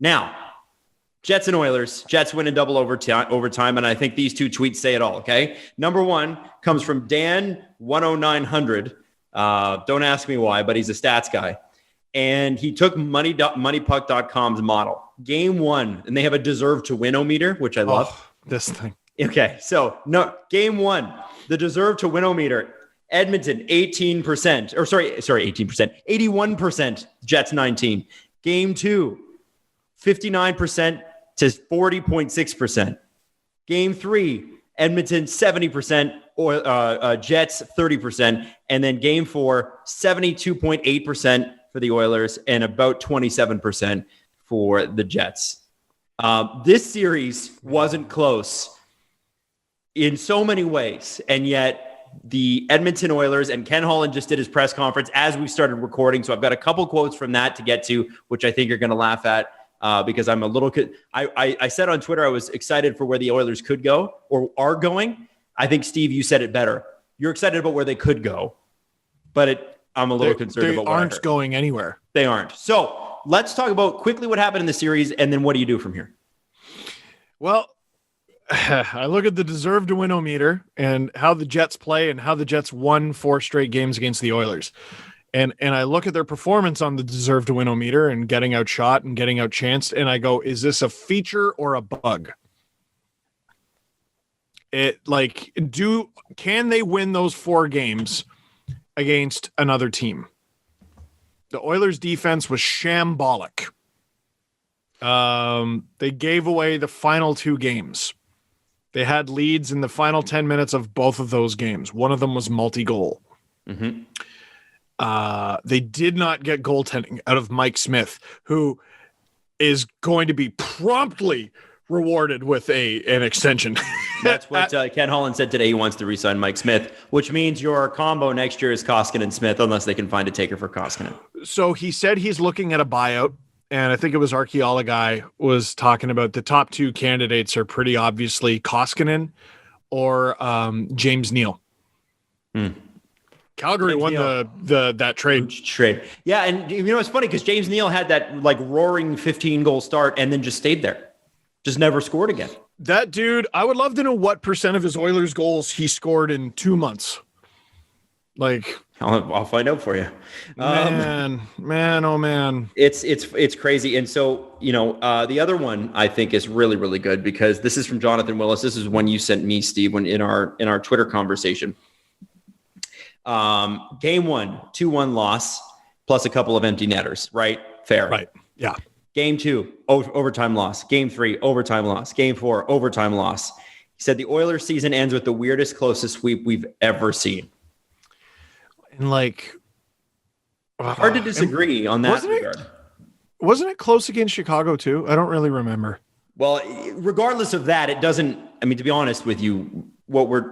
Now, Jets and Oilers. Jets win in double overtime, and I think these two tweets say it all, okay? Number one comes from Dan10900. Don't ask me why, but he's a stats guy. And he took moneypuck.com's model. Game one, and they have a deserve to win-o-meter, which I love. This thing. Okay, so game one, the deserve to win-o-meter. Edmonton, 18%. 18%. 81%. Jets, 19. Game two, 59% to 40.6%. Game three, Edmonton 70%, or Jets 30%. And then game four, 72.8% for the Oilers and about 27% for the Jets. This series wasn't close in so many ways, and yet the Edmonton Oilers, and Ken Holland just did his press conference as we started recording. So I've got a couple quotes from that to get to, which I think you're going to laugh at because I'm a little I said on Twitter I was excited for where the Oilers could go or are going. I think, Steve, you said it better. You're excited about where they could go, but I'm a little concerned about where they aren't going anywhere. They aren't. So let's talk about quickly what happened in the series, and then what do you do from here? Well, I look at the deserve to win-o-meter and how the Jets play and how the Jets won 4 straight games against the Oilers. And I look at their performance on the deserve to win-o-meter and getting outshot and getting outchanced, and I go, is this a feature or a bug? Can they win those 4 games against another team? The Oilers defense was shambolic. They gave away the final 2 games. They had leads in the final 10 minutes of both of those games. One of them was multi-goal. Mm-hmm. They did not get goaltending out of Mike Smith, who is going to be promptly rewarded with an extension. That's what Ken Holland said today. He wants to re-sign Mike Smith, which means your combo next year is Koskinen Smith, unless they can find a taker for Koskinen. So he said he's looking at a buyout. And I think it was Archeola guy was talking about the top 2 candidates are pretty obviously Koskinen or James Neal. Calgary James won Neal. that trade. Yeah, and it's funny because James Neal had that roaring 15-goal start and then just stayed there, just never scored again. That dude, I would love to know what percent of his Oilers goals he scored in 2 months. I'll find out for you. Man, oh man. It's crazy. And so, the other one I think is really, really good because this is from Jonathan Willis. This is one you sent me, Steve, when in our Twitter conversation. Game 1, 2-1 loss, plus a couple of empty netters, right? Fair. Right. Yeah. Game 2, overtime loss. Game 3, overtime loss. Game 4, overtime loss. He said the Oilers season ends with the weirdest, closest sweep we've ever seen. And hard to disagree on that regard. Wasn't it close against Chicago too? I don't really remember. Well, regardless of that, it doesn't, to be honest with you, what we're,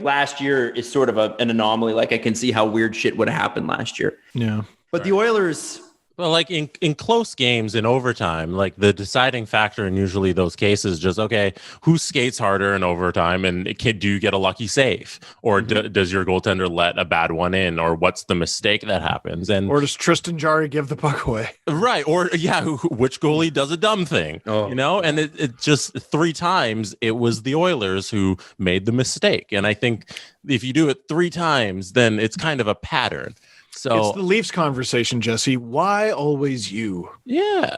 last year is sort of an anomaly. I can see how weird shit would have happened last year. Yeah. But the Oilers... Well, in close games in overtime, the deciding factor in usually those cases, just, okay, who skates harder in overtime and do you get a lucky save? Or does your goaltender let a bad one in? Or what's the mistake that happens? Or does Tristan Jarry give the puck away? Right. Or, which goalie does a dumb thing? And it just 3 times it was the Oilers who made the mistake. And I think if you do it 3 times, then it's kind of a pattern. So it's the Leafs conversation, Jesse. Why always you? Yeah.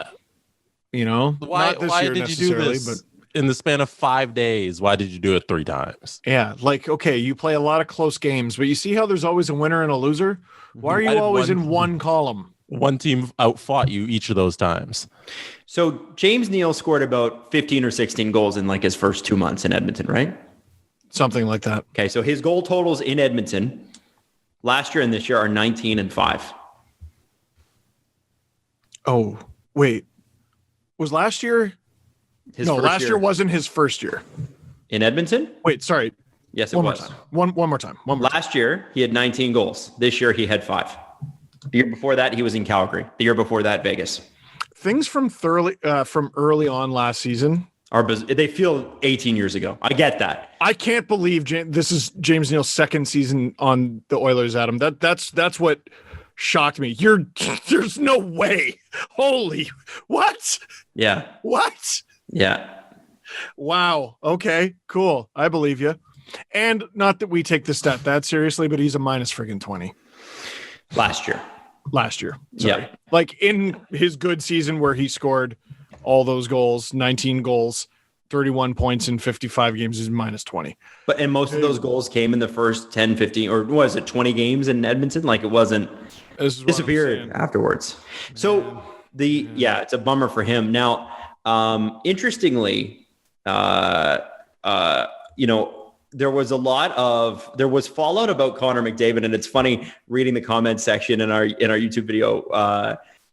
Why did you do this but in the span of 5 days? Why did you do it 3 times? Yeah. Okay, you play a lot of close games, but you see how there's always a winner and a loser? Why are you always in one column? One team outfought you each of those times. So James Neal scored about 15 or 16 goals in his first 2 months in Edmonton, right? Something like that. Okay. So his goal totals in Edmonton last year and this year are 19 and 5. Oh, wait. Was last year? Last year wasn't his first year. In Edmonton? Wait, sorry. Yes, it was. One more time. Last year, he had 19 goals. This year, he had 5. The year before that, he was in Calgary. The year before that, Vegas. Things from early on last season they feel 18 years ago. I get that. I can't believe this is James Neal's second season on the Oilers, Adam. That's what shocked me. There's no way. Holy, what? Yeah. What? Yeah. Wow. Okay, cool. I believe you. And not that we take the stat that seriously, but he's a minus friggin' 20. Last year. Sorry. Yeah. Like in his good season where he scored all those goals, 19 goals, 31 points in 55 games, is minus 20. And most of those goals came in the first 10, 15, or was it 20 games in Edmonton? Like it wasn't disappeared afterwards. So it's a bummer for him. Now, interestingly, there was fallout about Connor McDavid, and it's funny reading the comment section in our YouTube video.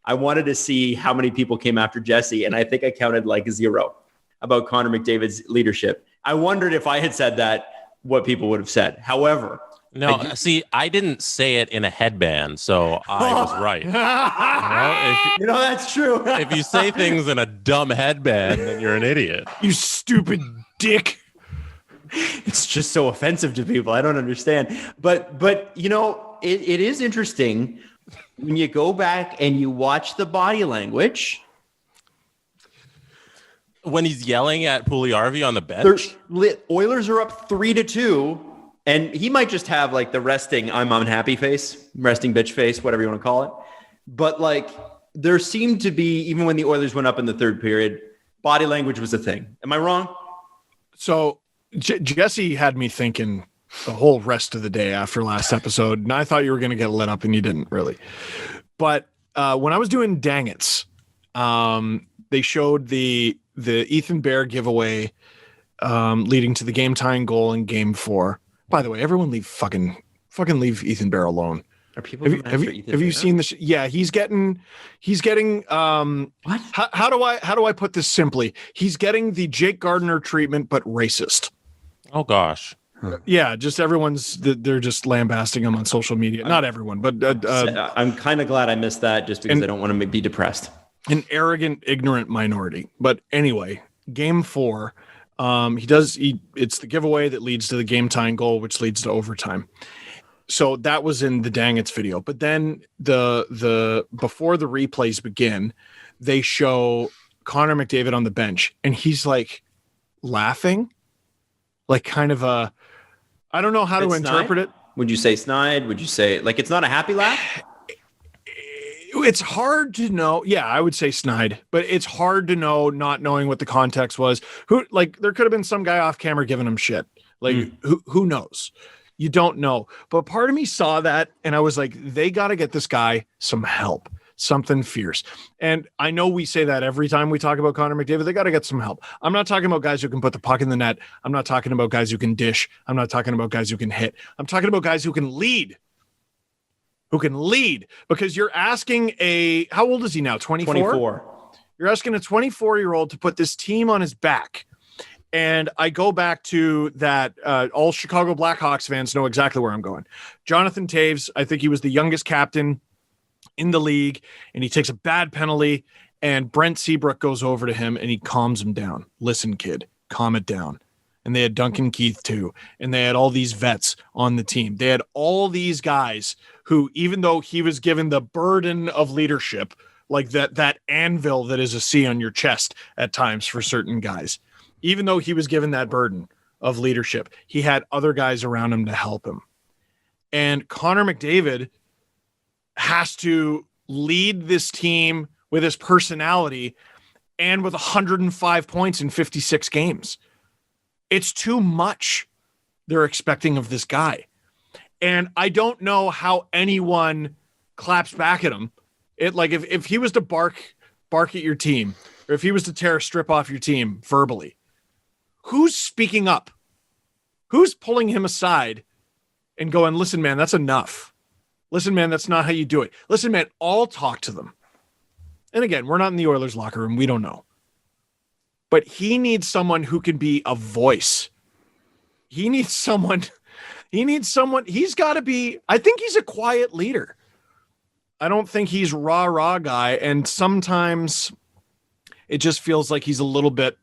I wanted to see how many people came after Jesse, and I think I counted like 0 about Connor McDavid's leadership. I wondered if I had said that, what people would have said. However, I didn't say it in a headband, so I was right. That's true. If you say things in a dumb headband, then you're an idiot. You stupid dick. It's just so offensive to people. I don't understand. But it is interesting when you go back and you watch the body language. When he's yelling at Puljujärvi on the bench. Oilers are up 3-2, and he might just have like the resting I'm unhappy face, resting bitch face, whatever you want to call it. But like there seemed to be, even when the Oilers went up in the third period, body language was a thing. Am I wrong? So Jesse had me thinking the whole rest of the day after last episode, and I thought you were going to get lit up, and you didn't really. But when I was doing Dang It's, they showed the Ethan Bear giveaway leading to the game tying goal in Game 4. By the way, everyone fucking leave Ethan Bear alone. Are people have you seen this? Yeah, he's getting what? How do I put this simply? He's getting the Jake Gardiner treatment, but racist. Oh gosh. Yeah, just they're just lambasting him on social media. Not everyone, but I'm kind of glad I missed that just because I don't want to be depressed. An arrogant, ignorant minority. But anyway, Game 4, it's the giveaway that leads to the game tying goal, which leads to overtime. So that was in the Dang It's video. But then the before the replays begin, they show Connor McDavid on the bench, and he's like laughing, like kind of I don't know how to interpret it. Would you say snide? Would you say like it's not a happy laugh? It's hard to know. Yeah, I would say snide, but it's hard to know, not knowing what the context was. There could have been some guy off camera giving him shit. Who knows? You don't know. But part of me saw that, and I was like, they got to get this guy some help, something fierce. And I know we say that every time we talk about Connor McDavid, they got to get some help. I'm not talking about guys who can put the puck in the net. I'm not talking about guys who can dish. I'm not talking about guys who can hit. I'm talking about guys who can lead. Because you're asking how old is he now? 24? 24. You're asking a 24-year-old to put this team on his back. And I go back to that. All Chicago Blackhawks fans know exactly where I'm going. Jonathan Toews, I think he was the youngest captain in the league, and he takes a bad penalty, and Brent Seabrook goes over to him and he calms him down. Listen, kid, calm it down. And they had Duncan Keith too. And they had all these vets on the team. They had all these guys who, even though he was given the burden of leadership, like that anvil that is a C on your chest at times for certain guys, even though he was given that burden of leadership, he had other guys around him to help him. And Connor McDavid has to lead this team with his personality and with 105 points in 56 games. It's too much they're expecting of this guy. And I don't know how anyone claps back at him. If he was to bark at your team, or if he was to tear a strip off your team verbally, who's speaking up? Who's pulling him aside and going, listen, man, that's enough. Listen, man, that's not how you do it. Listen, man, I'll talk to them. And again, we're not in the Oilers locker room. We don't know. But he needs someone who can be a voice. He's got to be, I think he's a quiet leader. I don't think he's rah guy. And sometimes it just feels like he's a little bit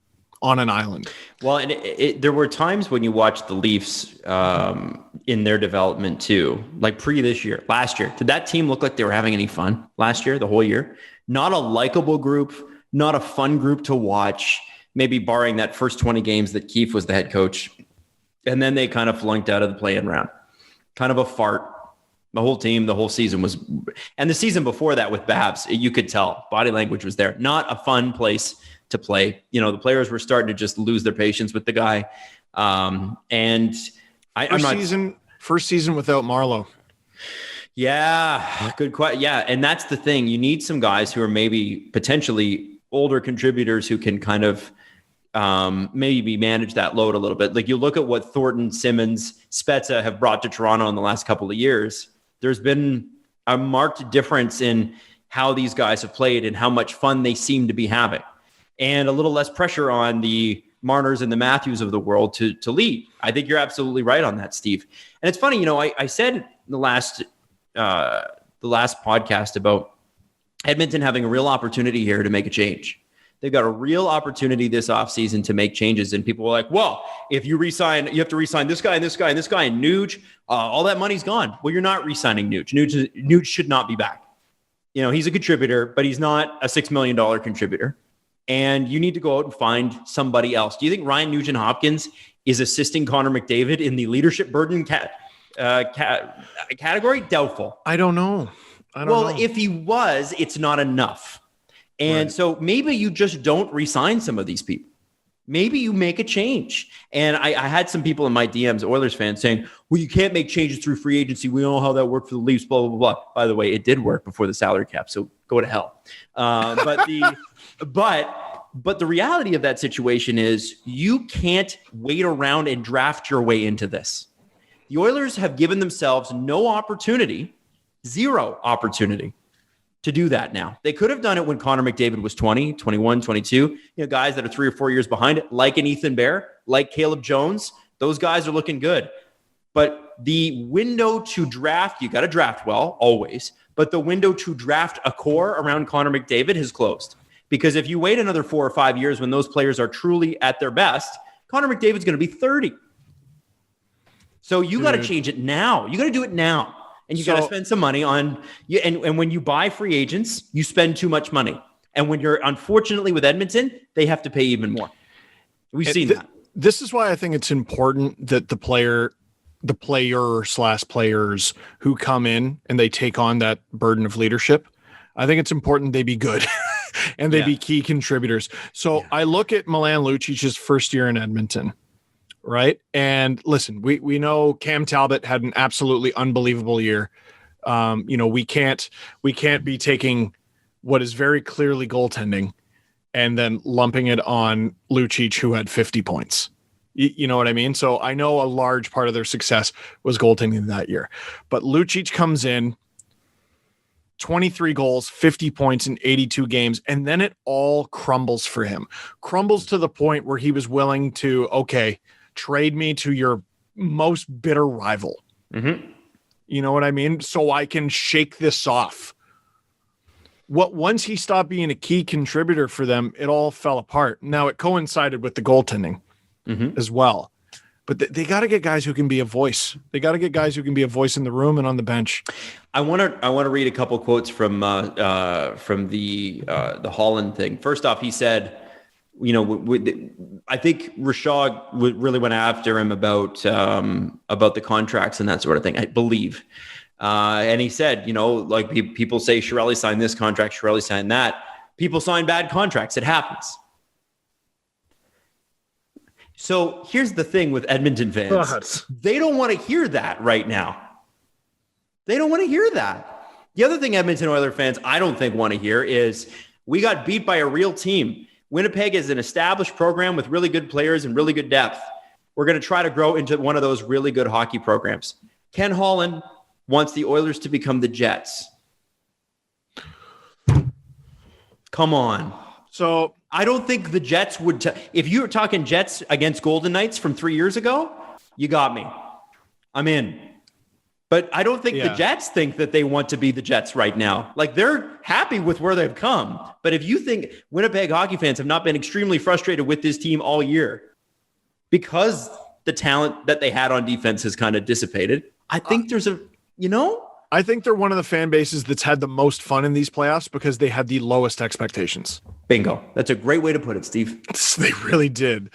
on an island. Well, and there were times when you watched the Leafs in their development too, like last year. Did that team look like they were having any fun last year, the whole year? Not a likable group, not a fun group to watch, maybe barring that first 20 games that Keefe was the head coach. And then they kind of flunked out of the play-in round. Kind of a fart. The whole team, the whole season was, and the season before that with Babs, you could tell body language was there. Not a fun place to play. You know, the players were starting to just lose their patience with the guy. First season without Marleau. Yeah, good question. Yeah, and that's the thing. You need some guys who are maybe potentially older contributors who can kind of maybe manage that load a little bit. Like you look at what Thornton, Simmons, Spezza have brought to Toronto in the last couple of years. There's been a marked difference in how these guys have played and how much fun they seem to be having, and a little less pressure on the Marners and the Matthews of the world to lead. I think you're absolutely right on that, Steve. And it's funny, you know, I said in the last podcast about Edmonton having a real opportunity here to make a change. They've got a real opportunity this offseason to make changes. And people were like, well, if you resign, you have to resign this guy and this guy and this guy and Nuge, all that money's gone. Well, you're not resigning Nuge. Nuge should not be back. You know, he's a contributor, but he's not a $6 million contributor. And you need to go out and find somebody else. Do you think Ryan Nugent-Hopkins is assisting Connor McDavid in the leadership burden category? Doubtful. I don't know. Well, if he was, it's not enough. And so maybe you just don't re-sign some of these people. Maybe you make a change. And I had some people in my DMs, Oilers fans, saying, well, you can't make changes through free agency. We know how that worked for the Leafs, blah, blah, blah. By the way, it did work before the salary cap, so go to hell. But the reality of that situation is you can't wait around and draft your way into this. The Oilers have given themselves no opportunity, zero opportunity to do that now. They could have done it when Connor McDavid was 20, 21, 22. You know, guys that are 3 or 4 years behind it, like an Ethan Bear, like Caleb Jones. Those guys are looking good. But the window to draft, you got to draft well, always. But the window to draft a core around Connor McDavid has closed. Because if you wait another 4 or 5 years when those players are truly at their best, Connor McDavid's going to be 30. So you got to change it now. You got to do it now. And you got to spend some money on you. And when you buy free agents, you spend too much money. And when you're unfortunately with Edmonton, they have to pay even more. We've seen that. This is why I think it's important that the player/players who come in and they take on that burden of leadership. I think it's important they be good and they be key contributors. So I look at Milan Lucic's first year in Edmonton. Right. And listen, we know Cam Talbot had an absolutely unbelievable year. You know, we can't be taking what is very clearly goaltending and then lumping it on Lucic, who had 50 points. You know what I mean? So I know a large part of their success was goaltending that year. But Lucic comes in, 23 goals, 50 points in 82 games, and then it all crumbles for him. Crumbles to the point where he was willing to, trade me to your most bitter rival. Mm-hmm. You know what I mean? So I can shake this off. Once he stopped being a key contributor for them, it all fell apart. Now it coincided with the goaltending as well. But they got to get guys who can be a voice. They got to get guys who can be a voice in the room and on the bench. I want to read a couple quotes from the Holland thing. First off, he said, you know, I think Rishaug really went after him about the contracts and that sort of thing, I believe. And he said, you know, like people say, Chiarelli signed this contract, Chiarelli signed that. People sign bad contracts. It happens. So here's the thing with Edmonton fans. They don't want to hear that right now. They don't want to hear that. The other thing Edmonton Oilers fans, I don't think want to hear is we got beat by a real team. Winnipeg is an established program with really good players and really good depth. We're going to try to grow into one of those really good hockey programs. Ken Holland wants the Oilers to become the Jets. Come on. So I don't think the Jets would. If you were talking Jets against Golden Knights from 3 years ago, you got me. I'm in. But I don't think the Jets think that they want to be the Jets right now. Like, they're happy with where they've come. But if you think Winnipeg hockey fans have not been extremely frustrated with this team all year because the talent that they had on defense has kind of dissipated, I think there's I think they're one of the fan bases that's had the most fun in these playoffs because they had the lowest expectations. Bingo. That's a great way to put it, Steve. They really did.